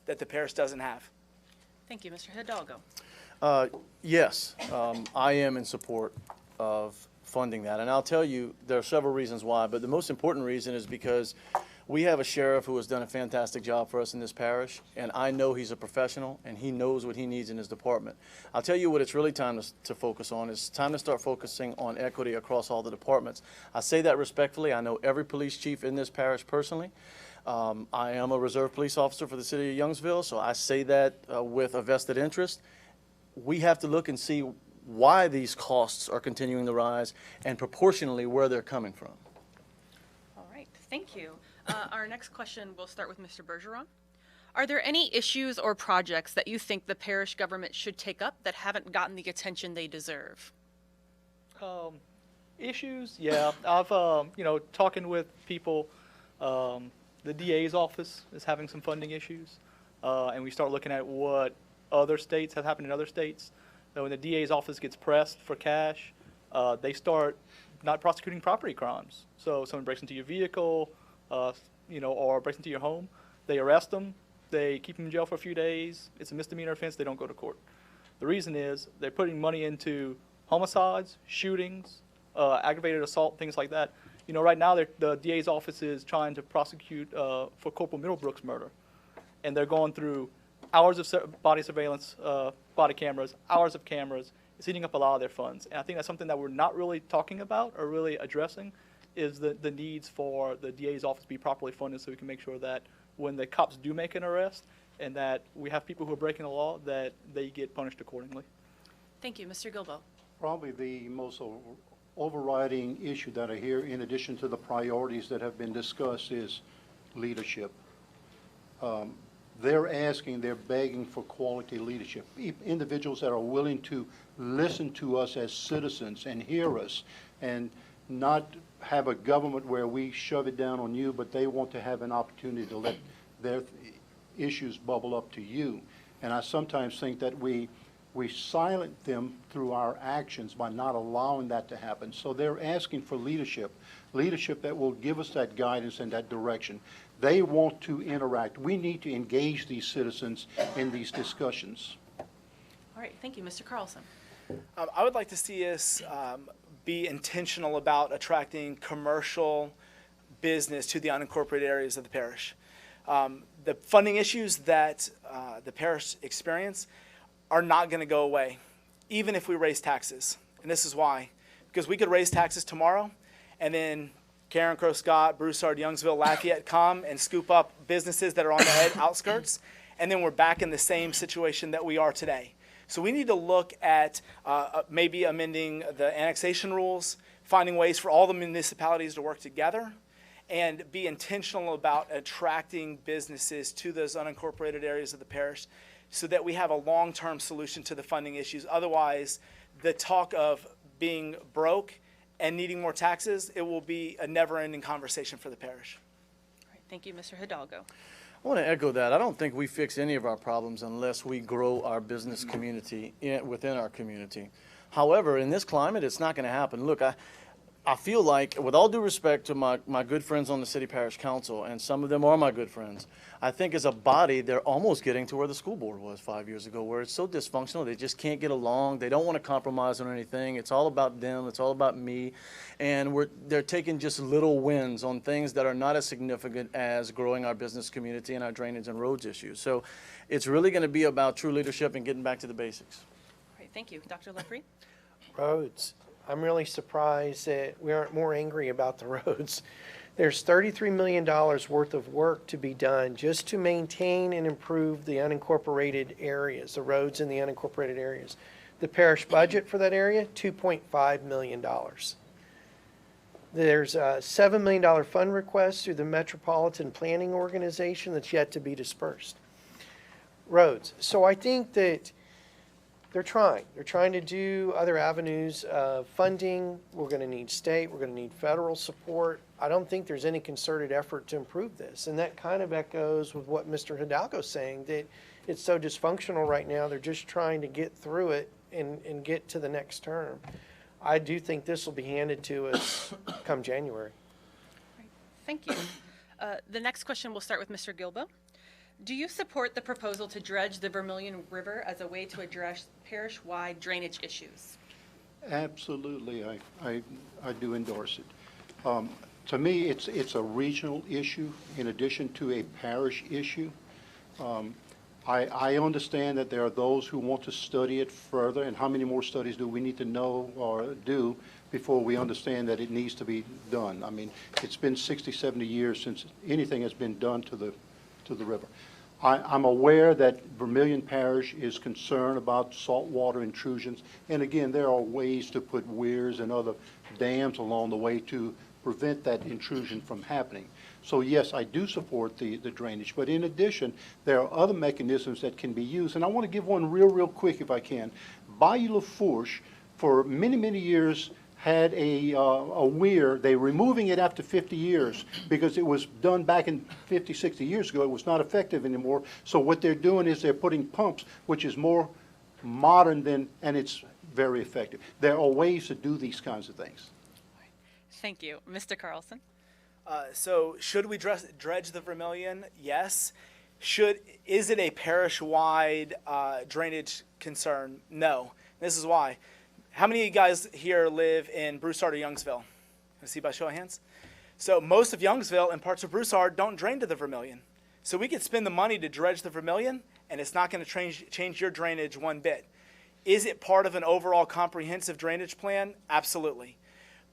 that the parish doesn't have. Thank you, Mr. Hidalgo. Yes, I am in support of funding that. And I'll tell you, there are several reasons why, but the most important reason is because we have a sheriff who has done a fantastic job for us in this parish, and I know he's a professional, and he knows what he needs in his department. I'll tell you what it's really time to focus on. It's time to start focusing on equity across all the departments. I say that respectfully. I know every police chief in this parish personally. I am a reserve police officer for the city of Youngsville, so I say that with a vested interest. We have to look and see why these costs are continuing to rise and proportionally where they're coming from. All right, thank you. Our next question will start with Mr. Bergeron. Are there any issues or projects that you think the parish government should take up that haven't gotten the attention they deserve? Issues, yeah. I've, you know, talking with people, the DA's office is having some funding issues, and we start looking at what other states have happened in other states. So when the DA's office gets pressed for cash, they start not prosecuting property crimes. So someone breaks into your vehicle, you know, or breaks into your home, they arrest them, they keep them in jail for a few days. It's a misdemeanor offense. They don't go to court. The reason is they're putting money into homicides, shootings, aggravated assault, things like that. You know, right now the DA's office is trying to prosecute for Corporal Middlebrook's murder, and they're going through hours of body surveillance, body cameras, hours of cameras. It's eating up a lot of their funds. And I think that's something that we're not really talking about or really addressing, is the needs for the DA's office to be properly funded so we can make sure that when the cops do make an arrest and that we have people who are breaking the law, that they get punished accordingly. Thank you, Mr. Gilbo. Probably the most overriding issue that I hear, in addition to the priorities that have been discussed, is leadership. They're begging for quality leadership, individuals that are willing to listen to us as citizens and hear us and not have a government where we shove it down on you, but they want to have an opportunity to let their issues bubble up to you. And I sometimes think that we silent them through our actions by not allowing that to happen. So they're asking for leadership that will give us that guidance and that direction. They want to interact. We need to engage these citizens in these discussions. All right, thank you. Mr. Carlson. I would like to see us be intentional about attracting commercial business to the unincorporated areas of the parish. The funding issues that the parish experience are not going to go away, even if we raise taxes. And this is why. Because we could raise taxes tomorrow, and then Karen, Crow Scott, Broussard, Youngsville, Lafayette come and scoop up businesses that are on the outskirts, and then we're back in the same situation that we are today. So we need to look at maybe amending the annexation rules, finding ways for all the municipalities to work together, and be intentional about attracting businesses to those unincorporated areas of the parish so that we have a long-term solution to the funding issues. Otherwise, the talk of being broke and needing more taxes, it will be a never-ending conversation for the parish. All right, thank you, Mr. Hidalgo. I want to echo that. I don't think we fix any of our problems unless we grow our business community within our community. However, in this climate, it's not going to happen. Look, I feel like, with all due respect to my good friends on the City Parish Council, and some of them are my good friends, I think as a body, they're almost getting to where the school board was 5 years ago, where it's so dysfunctional, they just can't get along, they don't want to compromise on anything, it's all about them, it's all about me, and they're taking just little wins on things that are not as significant as growing our business community and our drainage and roads issues. So it's really going to be about true leadership and getting back to the basics. All right, thank you. Dr. LaPre? Roads. I'm really surprised that we aren't more angry about the roads. There's $33 million worth of work to be done just to maintain and improve the unincorporated areas, the roads in the unincorporated areas. The parish budget for that area, $2.5 million. There's a $7 million fund request through the Metropolitan Planning Organization that's yet to be dispersed. Roads. So I think that they're trying to do other avenues of funding. We're going to need state, we're going to need federal support. I don't think there's any concerted effort to improve this. And that kind of echoes with what Mr. Hidalgo's saying, that it's so dysfunctional right now. They're just trying to get through it and get to the next term. I do think this will be handed to us come January. Thank you. The next question will start with Mr. Gilbo. Do you support the proposal to dredge the Vermillion River as a way to address parish-wide drainage issues? Absolutely, I do endorse it. To me, it's a regional issue in addition to a parish issue. I understand that there are those who want to study it further, and how many more studies do we need to know or do before we understand that it needs to be done? I mean, it's been 60, 70 years since anything has been done to the river. I'm aware that Vermillion Parish is concerned about saltwater intrusions, and again, there are ways to put weirs and other dams along the way to prevent that intrusion from happening. So yes, I do support the drainage, but in addition, there are other mechanisms that can be used, and I want to give one real quick if I can. Bayou Lafourche, for many, many years, had a weir. They're removing it after 50 years because it was done back in 50, 60 years ago. It was not effective anymore. So what they're doing is they're putting pumps, which is more modern and it's very effective. There are ways to do these kinds of things. Thank you. Mr. Carlson? So should we dredge the Vermillion? Yes. Is it a parish-wide drainage concern? No. This is why. How many of you guys here live in Broussard or Youngsville? Can I see by show of hands? So most of Youngsville and parts of Broussard don't drain to the Vermillion. So we could spend the money to dredge the Vermillion, and it's not going to change your drainage one bit. Is it part of an overall comprehensive drainage plan? Absolutely.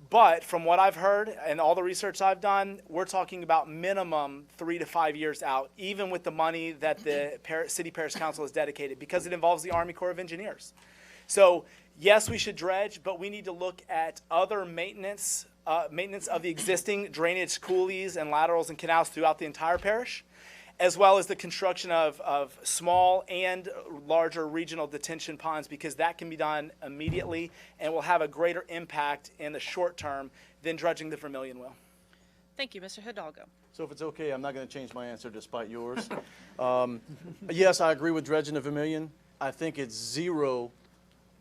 But from what I've heard and all the research I've done, we're talking about minimum 3 to 5 years out, even with the money that the City Parish Council has dedicated, because it involves the Army Corps of Engineers. So yes, we should dredge, but we need to look at other maintenance of the existing drainage coulees and laterals and canals throughout the entire parish. as well as the construction of small and larger regional detention ponds, because that can be done immediately and will have a greater impact in the short term than dredging the Vermillion will. Thank you, Mr. Hidalgo. So if it's okay, I'm not going to change my answer despite yours. Yes, I agree with dredging the Vermillion. I think it's zero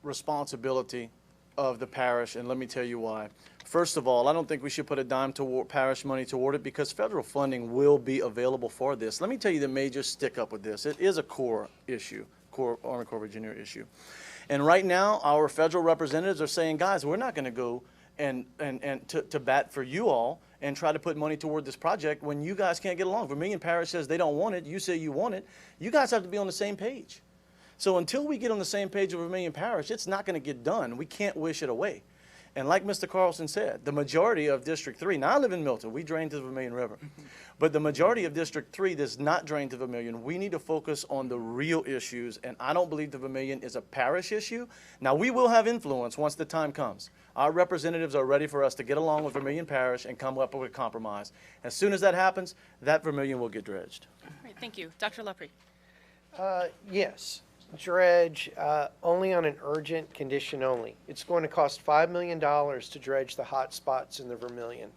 responsibility of the parish, and let me tell you why. First of all, I don't think we should put a dime toward parish money toward it, because federal funding will be available for this. Let me tell you the major stick up with this. It is a core issue, Army Corps of Engineer issue. And right now, our federal representatives are saying, guys, we're not going to go and to bat for you all and try to put money toward this project when you guys can't get along. Vermillion Parish says they don't want it. You say you want it. You guys have to be on the same page. So until we get on the same page with Vermillion Parish, it's not going to get done. We can't wish it away. And like Mr. Carlson said, the majority of District 3, now I live in Milton, we drain to the Vermillion River, but the majority of District 3 does not drain to Vermillion. We need to focus on the real issues, and I don't believe the Vermillion is a parish issue. Now, we will have influence once the time comes. Our representatives are ready for us to get along with Vermillion Parish and come up with a compromise. As soon as that happens, that Vermillion will get dredged. All right, thank you. Dr. LaPre. Yes, dredge only on an urgent condition only. It's going to cost $5 million to dredge the hot spots in the Vermillion.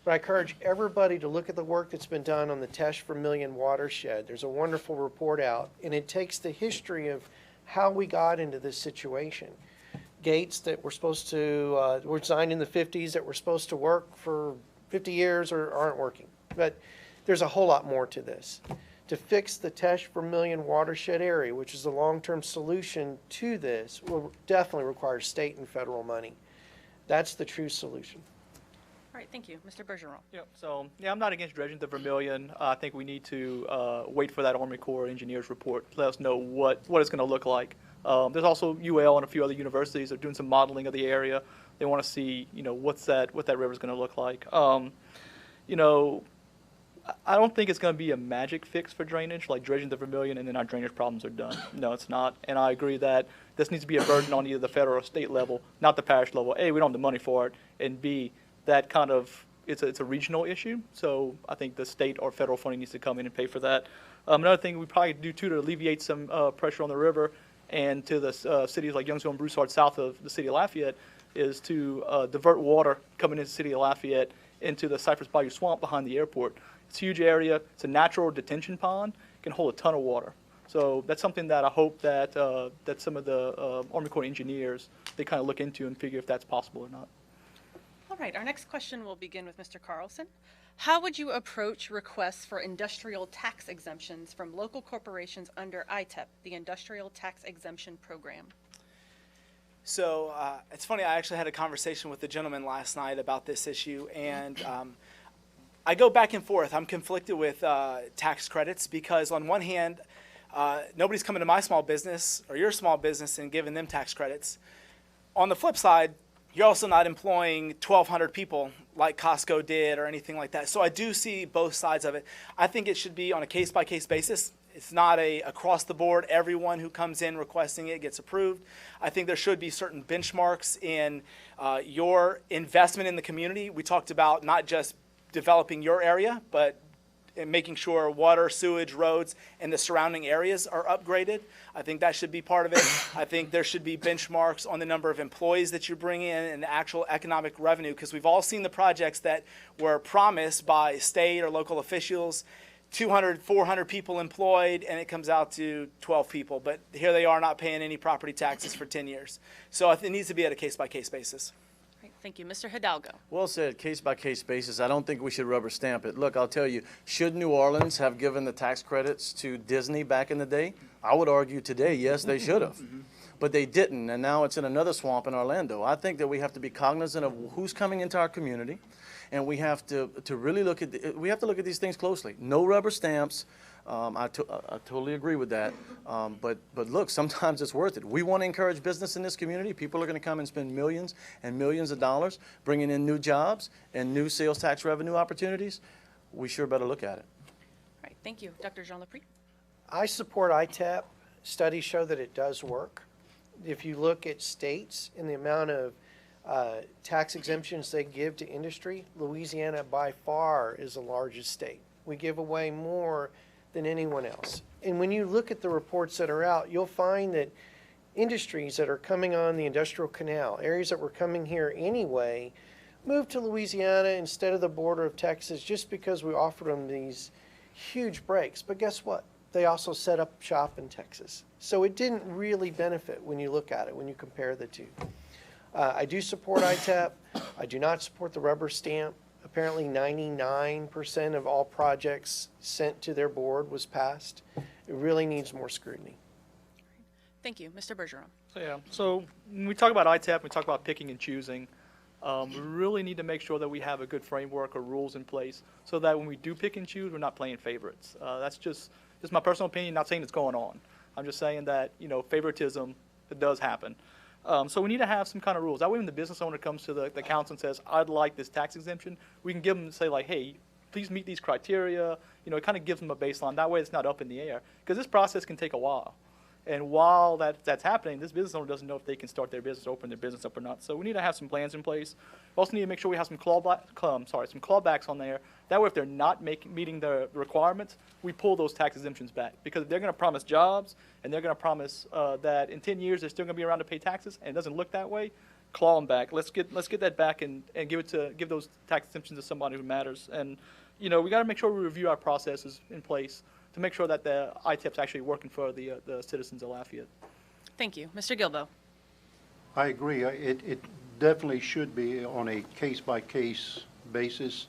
But I encourage everybody to look at the work that's been done on the Tesh Vermillion watershed. There's a wonderful report out, and it takes the history of how we got into this situation. Gates that were supposed to, were designed in the 50s that were supposed to work for 50 years or aren't working. But there's a whole lot more to this. To fix the Tesh Vermillion watershed area, which is a long-term solution to this, will definitely require state and federal money. That's the true solution. All right, thank you. Mr. Bergeron. Yeah, I'm not against dredging the Vermillion. I think we need to wait for that Army Corps engineers report to let us know what it's going to look like. There's also UL and a few other universities that are doing some modeling of the area. They want to see, what that river is going to look like. I don't think it's going to be a magic fix for drainage, like dredging the Vermillion and then our drainage problems are done. No, it's not. And I agree that this needs to be a burden on either the federal or state level, not the parish level. A, we don't have the money for it, and B, that kind of, it's a regional issue. So I think the state or federal funding needs to come in and pay for that. Another thing we probably do too to alleviate some pressure on the river and to the cities like Youngsville and Broussard south of the city of Lafayette is to divert water coming into the city of Lafayette into the Cypress Bayou Swamp behind the airport. It's a huge area. It's a natural detention pond. It can hold a ton of water. So that's something that I hope that that some of the Army Corps engineers, they kind of look into and figure if that's possible or not. All right, our next question will begin with Mr. Carlson. How would you approach requests for industrial tax exemptions from local corporations under ITEP, the Industrial Tax Exemption Program? So it's funny, I actually had a conversation with the gentleman last night about this issue, and I go back and forth. I'm conflicted with tax credits because on one hand, nobody's coming to my small business or your small business and giving them tax credits. On the flip side, you're also not employing 1,200 people like Costco did or anything like that. So I do see both sides of it. I think it should be on a case-by-case basis. It's not a across the board, everyone who comes in requesting it gets approved. I think there should be certain benchmarks in your investment in the community. We talked about not just developing your area, but making sure water, sewage, roads, and the surrounding areas are upgraded. I think that should be part of it. I think there should be benchmarks on the number of employees that you bring in and the actual economic revenue, because we've all seen the projects that were promised by state or local officials, 200, 400 people employed, and it comes out to 12 people. But here they are not paying any property taxes for 10 years. So it needs to be at a case-by-case basis. Right, thank you. Mr. Hidalgo. Well said, case-by-case basis. I don't think we should rubber stamp it. Look, I'll tell you, should New Orleans have given the tax credits to Disney back in the day? I would argue today, yes, they should have. But they didn't, and now it's in another swamp in Orlando. I think that we have to be cognizant of who's coming into our community, and we have to really look at we have to look at these things closely. No rubber stamps. I totally agree with that. But look, sometimes it's worth it. We want to encourage business in this community. People are going to come and spend millions and millions of dollars bringing in new jobs and new sales tax revenue opportunities. We sure better look at it. All right, thank you. Dr. Jean LaPre. I support ITEP. Studies show that it does work. If you look at states and the amount of tax exemptions they give to industry, Louisiana by far is the largest state. We give away more than anyone else. And when you look at the reports that are out, you'll find that industries that are coming on the industrial canal, areas that were coming here anyway, moved to Louisiana instead of the border of Texas just because we offered them these huge breaks. But guess what? They also set up shop in Texas. So it didn't really benefit when you look at it, when you compare the two. I do support ITEP. I do not support the rubber stamp. Apparently 99% of all projects sent to their board was passed. It really needs more scrutiny. Thank you. Mr. Bergeron. So when we talk about ITEP, we talk about picking and choosing. We really need to make sure that we have a good framework or rules in place so that when we do pick and choose, we're not playing favorites. That's just my personal opinion, not saying it's going on. I'm just saying that, favoritism, it does happen. So we need to have some kind of rules. That way when the business owner comes to the council and says, I'd like this tax exemption, we can give them and say like, hey, please meet these criteria. It kind of gives them a baseline. That way it's not up in the air. Because this process can take a while. And while that's happening, this business owner doesn't know if they can start their business, open their business up or not. So we need to have some plans in place. We also need to make sure we have some clawbacks on there. That way, if they're not meeting the requirements, we pull those tax exemptions back. Because if they're going to promise jobs and they're going to promise that in 10 years they're still going to be around to pay taxes, and it doesn't look that way, claw them back. Let's get that back and give those tax exemptions to somebody who matters. And we got to make sure we review our processes in place to make sure that the ITEP's actually working for the citizens of Lafayette. Thank you. Mr. Gilbo. I agree. It definitely should be on a case-by-case basis.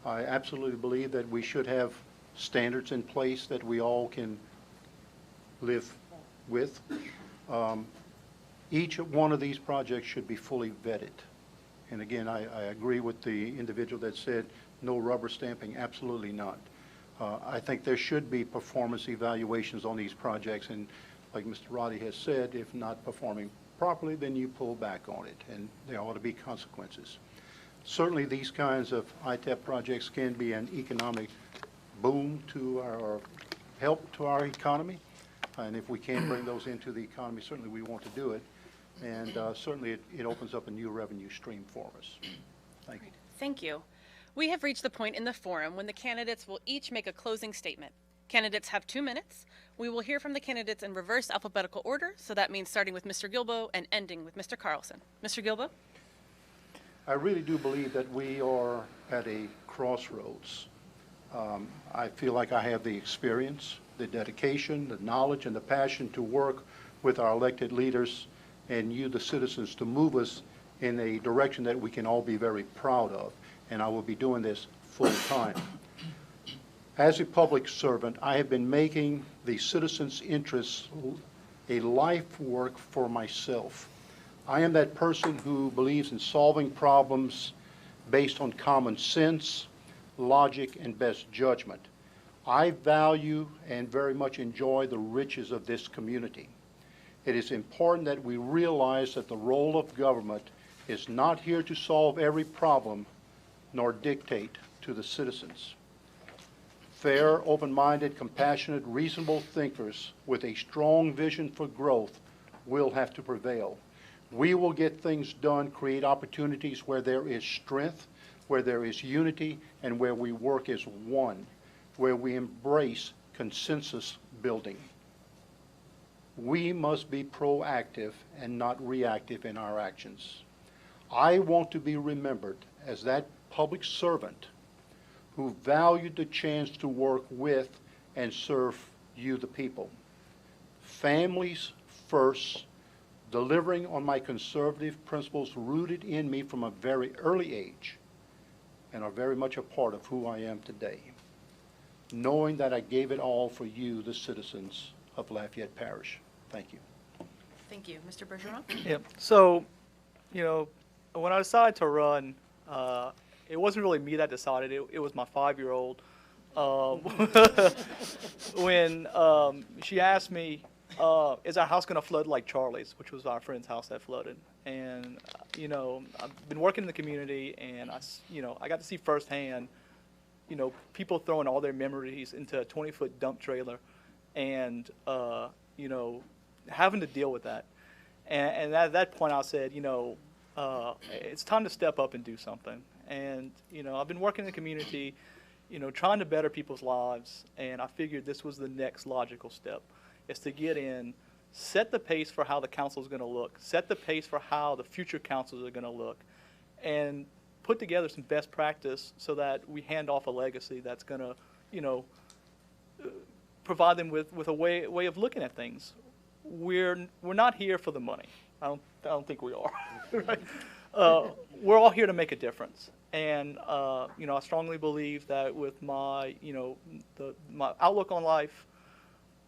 I absolutely believe that we should have standards in place that we all can live with. Each one of these projects should be fully vetted. And again, I agree with the individual that said no rubber stamping, absolutely not. I think there should be performance evaluations on these projects, and like Mr. Roddy has said, if not performing properly, then you pull back on it, and there ought to be consequences. Certainly these kinds of ITEP projects can be an economic boom to our help to our economy, and if we can bring those into the economy, certainly we want to do it, and certainly it opens up a new revenue stream for us. Thank you. Thank you. We have reached the point in the forum when the candidates will each make a closing statement. Candidates have 2 minutes. We will hear from the candidates in reverse alphabetical order, so that means starting with Mr. Gilbo and ending with Mr. Carlson. Mr. Gilbo? I really do believe that we are at a crossroads. I feel like I have the experience, the dedication, the knowledge, and the passion to work with our elected leaders and you, the citizens, to move us in a direction that we can all be very proud of. And I will be doing this full time. As a public servant, I have been making the citizens' interests a life work for myself. I am that person who believes in solving problems based on common sense, logic, and best judgment. I value and very much enjoy the riches of this community. It is important that we realize that the role of government is not here to solve every problem nor dictate to the citizens. Fair, open-minded, compassionate, reasonable thinkers with a strong vision for growth will have to prevail. We will get things done, create opportunities where there is strength, where there is unity, and where we work as one, where we embrace consensus building. We must be proactive and not reactive in our actions. I want to be remembered as that public servant who valued the chance to work with and serve you, the people. Families first, delivering on my conservative principles rooted in me from a very early age and are very much a part of who I am today, knowing that I gave it all for you, the citizens of Lafayette Parish. Thank you. Thank you. Mr. Bergeron? Yeah. So, when I decided to run, it wasn't really me that decided. It was my 5-year-old. When she asked me, is our house going to flood like Charlie's, which was our friend's house that flooded. And, I've been working in the community, and I got to see firsthand, people throwing all their memories into a 20-foot dump trailer and, having to deal with that. And at that point I said, it's time to step up and do something. And, I've been working in the community, trying to better people's lives, and I figured this was the next logical step, is to get in, set the pace for how the council is going to look, set the pace for how the future councils are going to look, and put together some best practice so that we hand off a legacy that's going to, provide them with a way of looking at things. We're not here for the money. I don't think we are. Right? We're all here to make a difference. And I strongly believe that with my my outlook on life,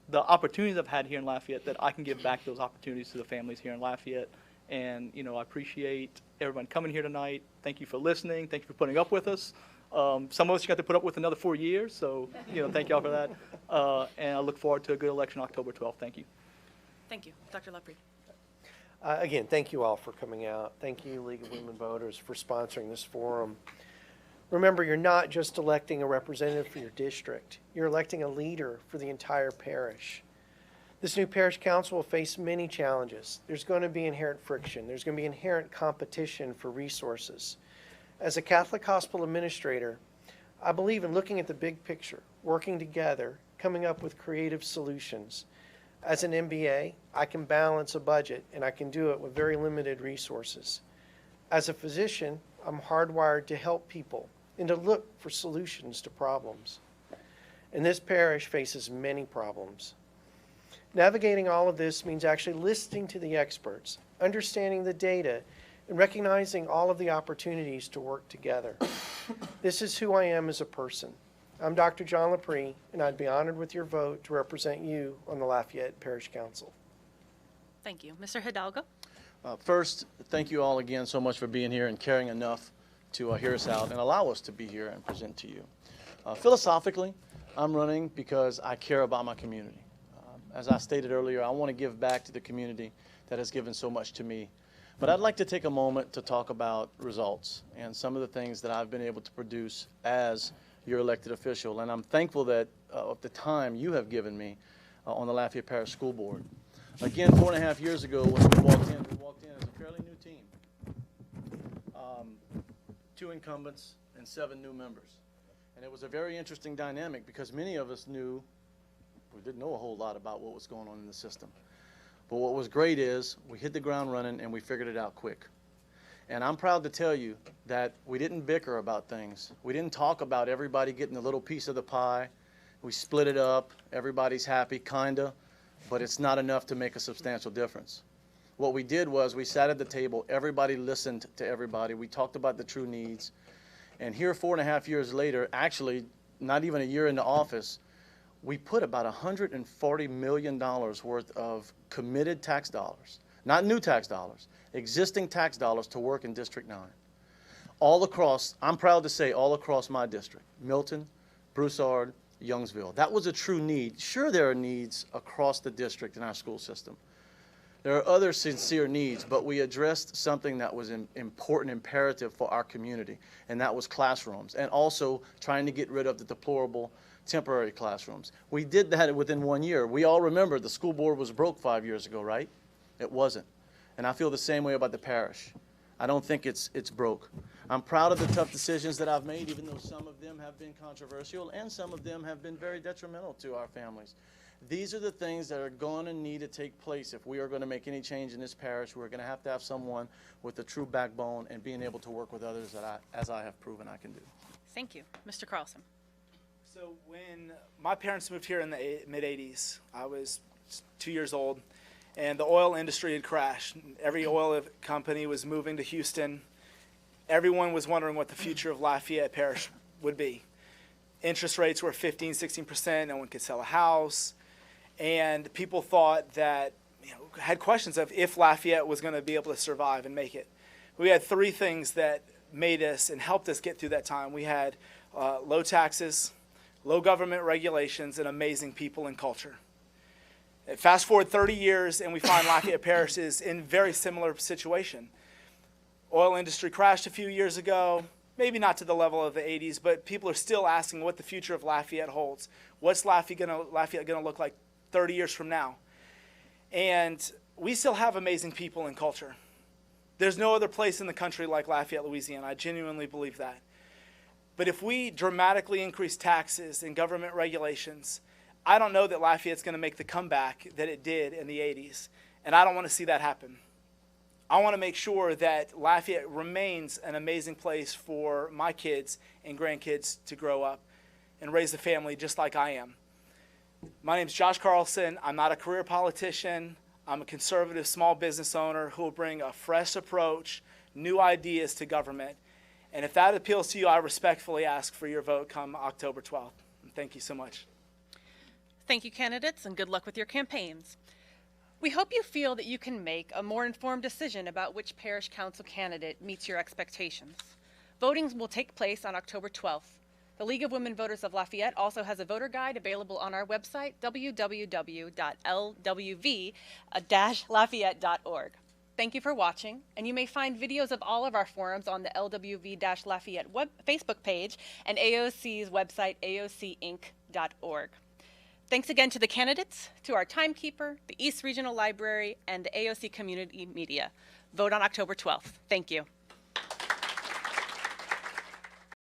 the opportunities I've had here in Lafayette, that I can give back those opportunities to the families here in Lafayette. And I appreciate everyone coming here tonight. Thank you for listening. Thank you for putting up with us. Some of us got to put up with another 4 years, so thank y'all for that. And I look forward to a good election October 12th. Thank you. Thank you. Dr. LaPre. Again, thank you all for coming out. Thank you, League of Women Voters, for sponsoring this forum. Remember, you're not just electing a representative for your district. You're electing a leader for the entire parish. This new parish council will face many challenges. There's going to be inherent friction. There's going to be inherent competition for resources. As a Catholic hospital administrator, I believe in looking at the big picture, working together, coming up with creative solutions. As an MBA, I can balance a budget, and I can do it with very limited resources. As a physician, I'm hardwired to help people and to look for solutions to problems. And this parish faces many problems. Navigating all of this means actually listening to the experts, understanding the data, and recognizing all of the opportunities to work together. This is who I am as a person. I'm Dr. John LaPre, and I'd be honored with your vote to represent you on the Lafayette Parish Council. Thank you. Mr. Hidalgo. First, thank you all again so much for being here and caring enough to hear us out and allow us to be here and present to you. Philosophically, I'm running because I care about my community. As I stated earlier, I want to give back to the community that has given so much to me. But I'd like to take a moment to talk about results and some of the things that I've been able to produce as your elected official. And I'm thankful that of the time you have given me on the Lafayette Parish School Board. Again, 4.5 years ago when we walked in as a fairly new team. 2 incumbents and 7 new members. And it was a very interesting dynamic because many of us we didn't know a whole lot about what was going on in the system. But what was great is we hit the ground running and we figured it out quick. And I'm proud to tell you that we didn't bicker about things. We didn't talk about everybody getting a little piece of the pie. We split it up. Everybody's happy, kinda, but it's not enough to make a substantial difference. What we did was we sat at the table. Everybody listened to everybody. We talked about the true needs. And here 4.5 years later, actually not even a year into office, we put about $140 million worth of committed tax dollars, not new tax dollars, existing tax dollars to work in District 9. All across, I'm proud to say, all across my district, Milton, Broussard, Youngsville. That was a true need. Sure, there are needs across the district in our school system. There are other sincere needs, but we addressed something that was important, imperative for our community, and that was classrooms, and also trying to get rid of the deplorable temporary classrooms. We did that within 1 year. We all remember the school board was broke 5 years ago, right? It wasn't. And I feel the same way about the parish. I don't think it's broke. I'm proud of the tough decisions that I've made, even though some of them have been controversial and some of them have been very detrimental to our families. These are the things that are going to need to take place if we are going to make any change in this parish. We're going to have someone with a true backbone and being able to work with others as I have proven I can do. Thank you. Mr. Carlson. So when my parents moved here in the mid-'80s, I was 2 years old, and the oil industry had crashed. Every oil company was moving to Houston. Everyone was wondering what the future of Lafayette Parish would be. Interest rates were 15, 16%. No one could sell a house. And people thought that, had questions of if Lafayette was going to be able to survive and make it. We had 3 things that made us and helped us get through that time. We had low taxes, low government regulations, and amazing people and culture. Fast forward 30 years, and we find Lafayette Parish is in a very similar situation. Oil industry crashed a few years ago, maybe not to the level of the 80s, but people are still asking what the future of Lafayette holds. What's Lafayette going to look like 30 years from now? And we still have amazing people and culture. There's no other place in the country like Lafayette, Louisiana. I genuinely believe that. But if we dramatically increase taxes and government regulations, I don't know that Lafayette's going to make the comeback that it did in the 80s, and I don't want to see that happen. I want to make sure that Lafayette remains an amazing place for my kids and grandkids to grow up and raise a family just like I am. My name is Josh Carlson. I'm not a career politician. I'm a conservative small business owner who will bring a fresh approach, new ideas to government. And if that appeals to you, I respectfully ask for your vote come October 12th. Thank you so much. Thank you, candidates, and good luck with your campaigns. We hope you feel that you can make a more informed decision about which parish council candidate meets your expectations. Voting will take place on October 12th. The League of Women Voters of Lafayette also has a voter guide available on our website, www.lwv-lafayette.org. Thank you for watching, and you may find videos of all of our forums on the LWV-Lafayette Facebook page and AOC's website, aocinc.org. Thanks again to the candidates, to our timekeeper, the East Regional Library, and the AOC Community Media. Vote on October 12th. Thank you.